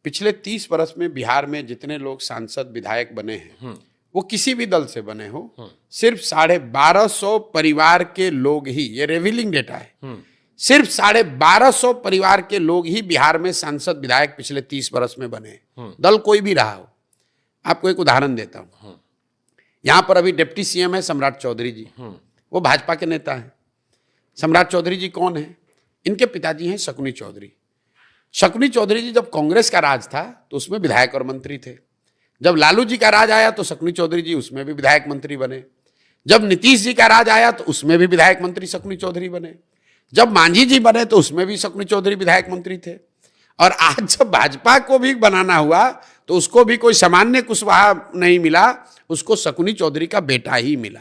पिछले 30 वर्ष में बिहार में जितने लोग सांसद विधायक बने हैं वो किसी भी दल से बने हो, सिर्फ 1250 परिवार के लोग ही, ये रिवीलिंग डेटा है, सिर्फ 1250 परिवार के लोग ही बिहार में सांसद विधायक पिछले 30 वर्ष में बने। दल कोई भी रहा हो। आपको एक उदाहरण देता हूं। यहां पर अभी डिप्टी सीएम है सम्राट चौधरी जी, वो भाजपा के नेता हैं। सम्राट चौधरी जी कौन है? इनके पिताजी हैं शकुनी चौधरी। शकुनी चौधरी जी जब कांग्रेस का राज था तो उसमें विधायक और मंत्री थे। जब लालू जी का राज आया तो शकुनी चौधरी जी उसमें भी विधायक मंत्री बने। जब नीतीश जी का राज आया तो उसमें भी विधायक मंत्री शकुनी चौधरी बने। जब मांझी जी बने तो उसमें भी शकुनी चौधरी विधायक मंत्री थे। और आज जब भाजपा को भी बनाना हुआ तो उसको भी कोई सामान्य कुशवाहा नहीं मिला, उसको शकुनी चौधरी का बेटा ही मिला।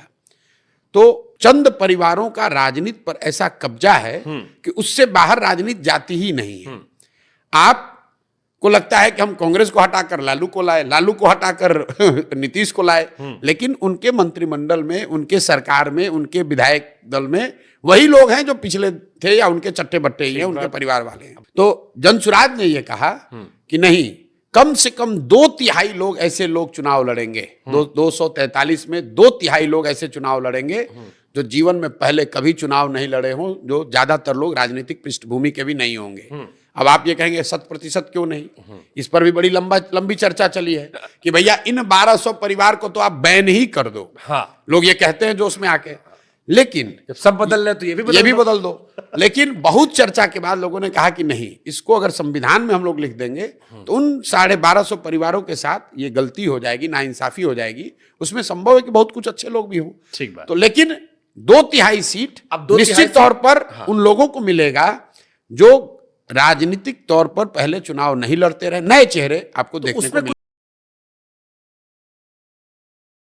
तो चंद परिवारों का राजनीति पर ऐसा कब्जा है कि उससे बाहर राजनीति जाती ही नहीं है। आपको लगता है कि हम कांग्रेस को हटाकर लालू को लाए, लालू को हटाकर नीतीश को लाए, लेकिन उनके मंत्रिमंडल में, उनके सरकार में, उनके विधायक दल में वही लोग हैं जो पिछले थे या उनके चट्टे बट्टे ही हैं, उनके परिवार वाले हैं। तो जनसुराज ने यह कहा कि नहीं, कम से कम 2/3 लोग ऐसे लोग चुनाव लड़ेंगे। 243 में 2/3 लोग ऐसे चुनाव लड़ेंगे जो जीवन में पहले कभी चुनाव नहीं लड़े हों, जो ज्यादातर लोग राजनीतिक पृष्ठभूमि के भी नहीं होंगे। अब आप ये कहेंगे 100% क्यों नहीं? इस पर भी बड़ी लंबी चर्चा चली है कि भैया इन 1200 परिवार को तो आप बैन ही कर दो। हाँ। लोग ये कहते हैं जो उसमें आके, लेकिन जब सब बदल रहे तो ये भी बदल दो। लेकिन बहुत चर्चा के बाद लोगों ने कहा कि नहीं, इसको अगर संविधान में हम लोग लिख देंगे तो उन 1250 परिवारों के साथ ये गलती हो जाएगी, नाइंसाफी हो जाएगी। उसमें संभव है कि बहुत कुछ अच्छे लोग भी हों, ठीक बात। तो लेकिन 2/3 सीट अब निश्चित तौर पर उन लोगों को मिलेगा जो राजनीतिक तौर पर पहले चुनाव नहीं लड़ते रहे, नए चेहरे आपको देखने को मिलेंगे।